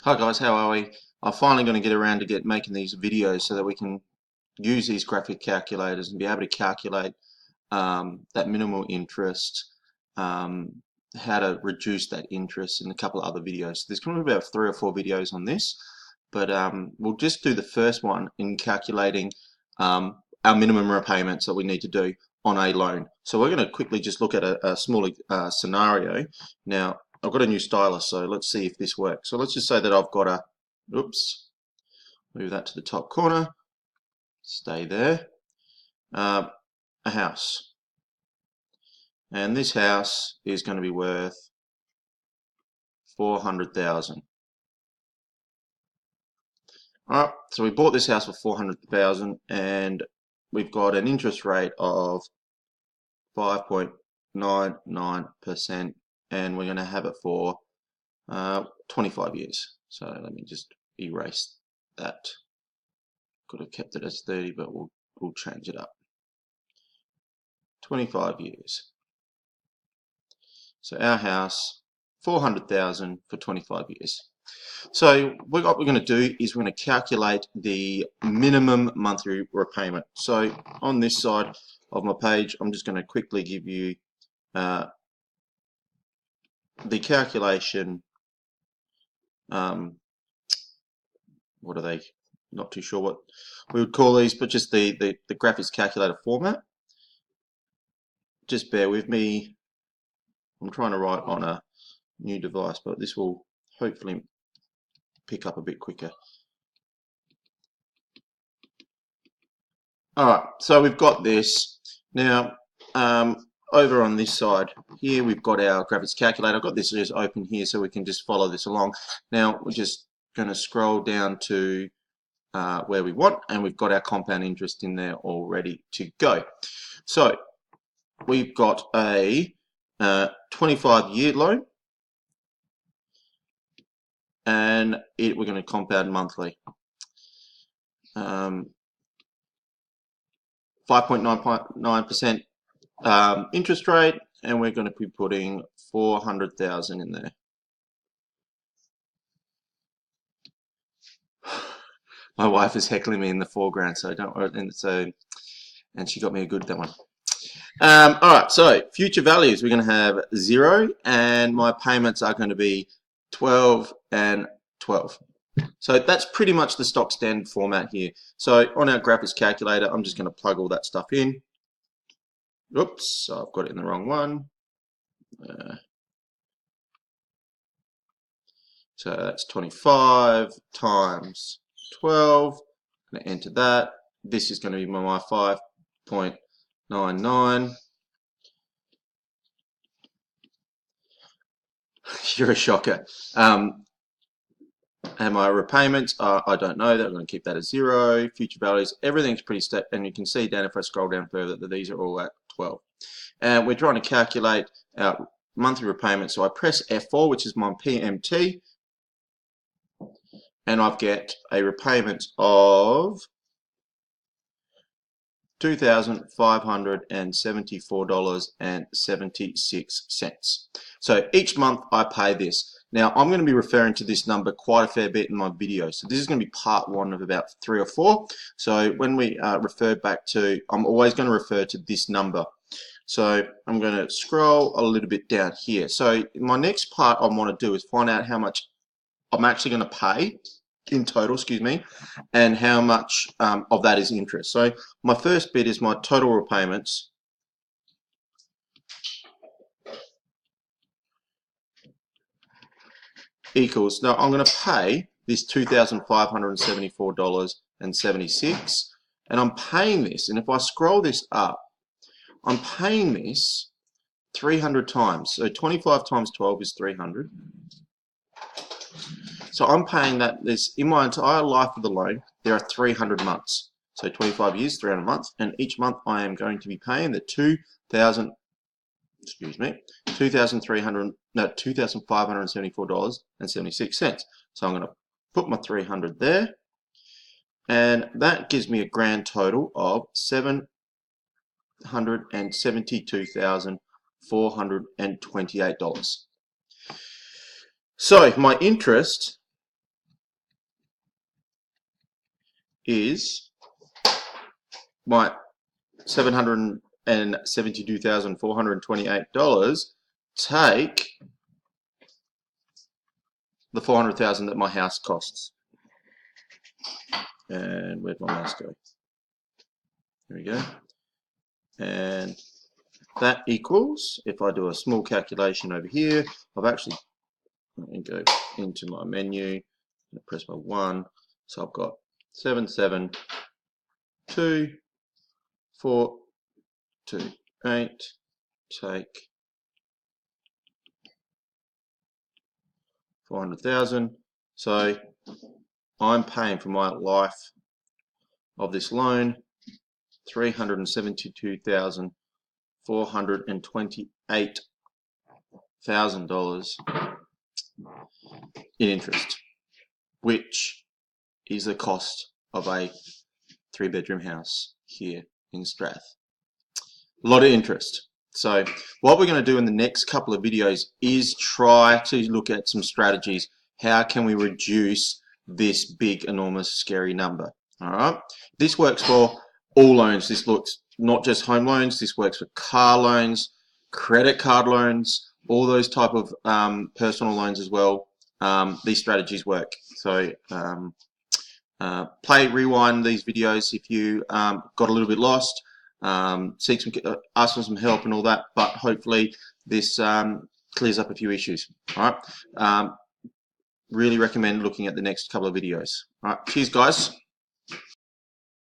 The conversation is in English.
Hi guys, how are we? I'm finally going to get around to making these videos so that we can use these graphic calculators and be able to calculate that minimal interest, um, how to reduce that interest, and a couple of other videos. So there's going to be about 3 or 4 videos on this, but we'll just do the first one in calculating our minimum repayments that we need to do on a loan. So we're going to quickly just look at a small scenario. Now, I've got a new stylus, so let's see if this works. So let's just say that I've got oops, move that to the top corner, stay there, a house. And this house is going to be worth 400,000. Alright, so we bought this house for 400,000 and we've got an interest rate of 5.99% and we're going to have it for 25 years. So let me just erase that. Could have kept it as 30, but we'll change it up. 25 years. So our house, 400,000 for 25 years. So what we're going to do is we're going to calculate the minimum monthly repayment. So on this side of my page, I'm just going to quickly give you the calculation. What are they? Not too sure what we would call these, but just the graphics calculator format. Just bear with me. I'm trying to write on a new device, but this will hopefully pick up a bit quicker. Alright, so we've got this. Now, over on this side here, we've got our graphics calculator. I've got this just open here so we can just follow this along. Now, we're just going to scroll down to where we want, and we've got our compound interest in there all ready to go. So, we've got a 25-year loan, and we're going to compound monthly. 5.99% interest rate, and we're going to be putting 400,000 in there. My wife is heckling me in the foreground, so don't worry. And she got me a good that one. All right, so future values, we're going to have 0, and my payments are going to be 12 and 12. So that's pretty much the stock standard format here. So on our graphics calculator, I'm just going to plug all that stuff in. Oops, I've got it in the wrong one. So that's 25 times 12. I'm going to enter that. This is going to be my 5.99. You're a shocker. And my repayments are, I don't know, that I'm going to keep that as 0. Future values, everything's pretty steady, and you can see down if I scroll down further that these are all at 12. And we're trying to calculate our monthly repayments. So I press F4, which is my PMT, and I get a repayment of $2,574.76. So each month I pay this. Now I'm going to be referring to this number quite a fair bit in my video. So this is going to be part 1 of about 3 or 4. So when we refer back to, I'm always going to refer to this number. So I'm going to scroll a little bit down here. So my next part I want to do is find out how much I'm actually going to pay in total, excuse me, and how much of that is interest. So my first bit is my total repayments equals, now I'm going to pay this $2,574.76, and I'm paying this, and if I scroll this up, I'm paying this 300 times. So 25 times 12 is 300. So I'm paying that, this in my entire life of the loan, there are 300 months. So 25 years, 300 months, and each month I am going to be paying the $2,574.76. So I'm going to put my 300 there, and that gives me a grand total of $772,428. So my interest is my $772,428 take the $400,000 that my house costs. And where'd my mouse go? There we go. And that equals, if I do a small calculation over here, let me go into my menu and press my 1. So I've got 772,428 take 400,000. So I'm paying for my life of this loan $372,428 in interest, which is the cost of a 3-bedroom house here in Strath. A lot of interest. So what we're going to do in the next couple of videos is try to look at some strategies. How can we reduce this big, enormous, scary number? All right. This works for all loans. This looks not just home loans. This works for car loans, credit card loans, all those type of personal loans as well. These strategies work. So rewind these videos if you got a little bit lost. Ask for some help and all that. But hopefully this clears up a few issues. All right. Really recommend looking at the next couple of videos. All right. Cheers, guys.